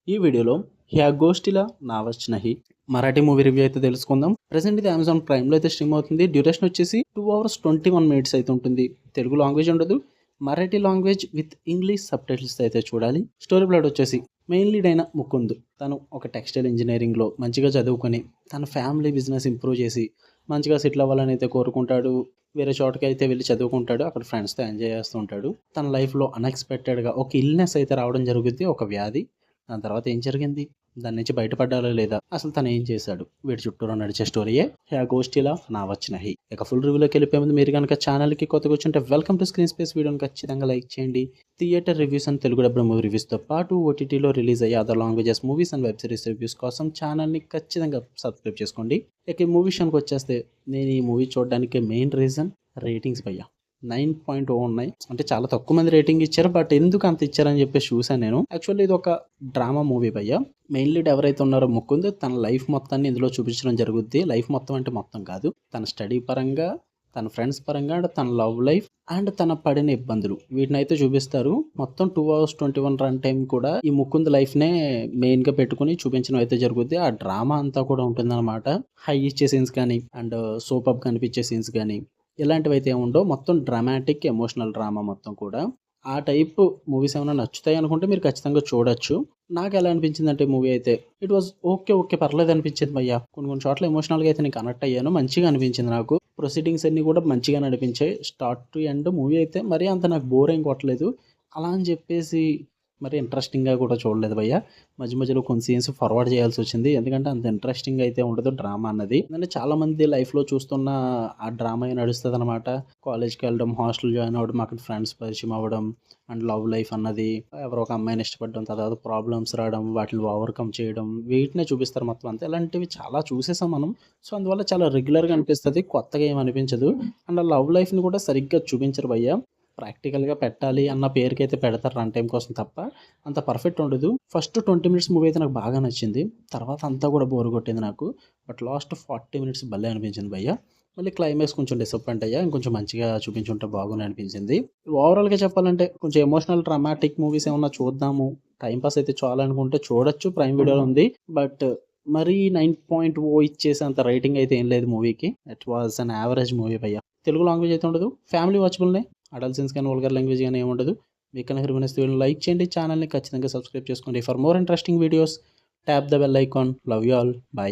ఈ వీడియోలో 'ह्या गोष्टीला नावच नाही' మరాఠీ మూవీ రివ్యూ అయితే తెలుసుకుందాం. ప్రెజెంట్ ఇది అమెజాన్ ప్రైమ్‌లో అయితే స్ట్రీమ్ అవుతుంది. డ్యూరేషన్ వచ్చేసి 2 అవర్స్ 21 మినిట్స్ అయితే ఉంటుంది. తెలుగు లాంగ్వేజ్ ఉండదు. Marathi language with English subtitles అయితే చూడాలి. స్టోరీ ప్లాట్ వచ్చేసి మెయిన్ లీడ్ అయిన ముకుంద్ తను ఒక టెక్స్టైల్ ఇంజినీరింగ్‌లో మంచిగా చదువుకొని తన ఫ్యామిలీ బిజినెస్ ఇంప్రూవ్ చేసి మంచిగా సెటిల్ అవ్వాలని అయితే కోరుకుంటాడు. వేరే చోటకైతే వెళ్ళి చదువుకుంటాడు. అక్కడ ఫ్రెండ్స్‌తో ఎంజాయ్ చేస్తూ ఉంటాడు. తన లైఫ్‌లో అన్‌ఎక్స్‌పెక్టెడ్‌గా ఒక ఇల్‌నెస్ అయితే రావడం జరుగుద్ది. ఒక వ్యాధి. దాని తర్వాత ఏం జరిగింది? దాని నుంచి బయటపడ్డాడా లేదా? అసలు తను ఏం చేశాడు? వీటి చుట్టూరా నడిచే స్టోరీయే 'ह्या गोष्टीला नावच नहीं'. ఇక ఫుల్ రివ్యూలోకి వెళ్ళిపోయే ముందు మీరు గనుక ఛానల్‌కి కొత్తగా వచ్చుంటే వెల్కమ్ టు స్క్రీన్ స్పేస్. వీడియోని ఖచ్చితంగా లైక్ చేయండి. థియేటర్ రివ్యూస్ అండ్ తెలుగు డబ్బుల మూవీ రివ్యూస్‌తో పాటు ఓటీటీలో రిలీజ్ అయ్యే other languages movies and web series reviews కోసం ఛానల్‌ని ఖచ్చితంగా సబ్స్క్రైబ్ చేసుకోండి. ఇక ఈ మూవీ విషయానికి వచ్చేస్తే నేను ఈ మూవీ చూడడానికి మెయిన్ రీజన్ రేటింగ్స్ భయ్యా. 9.0 ఉన్నాయి. అంటే చాలా తక్కువ మంది రేటింగ్ ఇచ్చారు. బట్ ఎందుకు అంత ఇచ్చారని చెప్పేసి చూసాను నేను. యాక్చువల్లీ ఇది ఒక డ్రామా మూవీ భయ్యా. మెయిన్ లీడ్ ఎవరైతే ఉన్నారో ముకుంద్ తన లైఫ్ మొత్తాన్ని ఇందులో చూపించడం జరుగుద్ది. లైఫ్ మొత్తం అంటే మొత్తం కాదు. తన స్టడీ పరంగా, తన ఫ్రెండ్స్ పరంగా అండ్ తన లవ్ లైఫ్ అండ్ తన పడిన ఇబ్బందులు వీటినైతే చూపిస్తారు. మొత్తం 2 అవర్స్ 21 రన్ టైం కూడా ఈ ముకుంద్ లైఫ్‌నే మెయిన్‌గా పెట్టుకొని చూపించడం అయితే జరుగుద్ది. ఆ డ్రామా అంతా కూడా ఉంటుందన్నమాట. హై ఇచ్చే సీన్స్ కానీ అండ్ సూపర్బ్ కనిపించే సీన్స్ కానీ ఇలాంటివైతే ఉండవు. మొత్తం డ్రామాటిక్, ఎమోషనల్ డ్రామా మొత్తం కూడా. ఆ టైపు మూవీస్ ఏమైనా నచ్చుతాయి అనుకుంటే మీరు ఖచ్చితంగా చూడొచ్చు. నాకెలా అనిపించిందంటే మూవీ అయితే ఇట్ వాజ్ ఓకే. ఓకే. పర్లేదు అనిపించింది భయ్యా. కొన్ని కొన్ని చోట్ల ఎమోషనల్‌గా అయితే నేను కనెక్ట్ అయ్యాను. మంచిగా అనిపించింది నాకు. ప్రొసీడింగ్స్ అన్నీ కూడా మంచిగానే అనిపించాయి. స్టార్ట్ టు ఎండ్ మూవీ అయితే మరీ అంత నాకు బోర్ ఏం కొట్టలేదు. అలా అని చెప్పేసి మరి ఇంట్రెస్టింగ్‌గా కూడా చూడలేదు భయ్యా. మధ్య మధ్యలో కొన్ని సీన్స్ ఫార్వర్డ్ చేయాల్సొచ్చింది. ఎందుకంటే అంత ఇంట్రెస్టింగ్ అయితే ఉండదు డ్రామా అన్నది. ఎందుకంటే చాలామంది లైఫ్‌లో చూస్తున్న ఆ డ్రామాయే నడుస్తదనమాట. కాలేజ్‌కి వెళ్ళడం, హాస్టల్ జాయిన్ అవ్వడం, అక్కడ ఫ్రెండ్స్ పరిచయం అవ్వడం అండ్ లవ్ లైఫ్ అన్నది, ఎవరో ఒక అమ్మాయిని ఇష్టపడడం, తర్వాత ప్రాబ్లమ్స్ రావడం, వాటిని ఓవర్‌కమ్ చేయడం, వీటినే చూపిస్తారు మొత్తం అంతా. ఇలాంటివి చాలా చూసేసాం మనం. సో, అందువల్ల చాలా రెగ్యులర్‌గా అనిపిస్తది. కొత్తగా ఏమి అనిపించదు. అండ్ ఆ లవ్ లైఫ్‌ని కూడా సరిగ్గా చూపించరు భయ్యా. ప్రాక్టికల్‌గా పెట్టాలి అన్న పేరుకైతే పెడతారు రన్ టైమ్ కోసం తప్ప, అంత పర్ఫెక్ట్ ఉండదు. ఫస్ట్ 20 మినిట్స్ మూవీ అయితే నాకు బాగా నచ్చింది. తర్వాత అంతా కూడా బోర్ కొట్టింది నాకు. బట్ లాస్ట్ 40 మినిట్స్ భలే అనిపించింది భయ్యా. మళ్ళీ క్లైమాక్స్ కొంచెం డిసప్పాయింట్ అయ్యా. ఇంకొంచెం మంచిగా చూపించుంటే బాగుండు అనిపించింది. ఓవరాల్‌గా చెప్పాలంటే కొంచెం ఎమోషనల్ డ్రామాటిక్ మూవీస్ ఏమన్నా చూద్దాము, టైమ్ పాస్ అయితే చాలనుకుంటే చూడొచ్చు. ప్రైమ్ వీడియోలో ఉంది. బట్ మరీ 9.0 ఇచ్చేసేంత రేటింగ్ అయితే ఏం లేదు మూవీకి. It was an average movie భయ్యా. తెలుగు లాంగ్వేజ్ అయితే ఉండదు. ఫ్యామిలీ వాచబుల్‌నే. అడల్ట్ సీన్స్ కానీ, వల్గర్ లాంగ్వేజ్ గాని ఏముండదు. మీకు కనుక వీడియోని లైక్ చేయండి. ఛానల్‌ని ఖచ్చితంగా సబ్స్క్రైబ్ చేసుకోండి. For more interesting videos tap the bell icon. Love you all. By.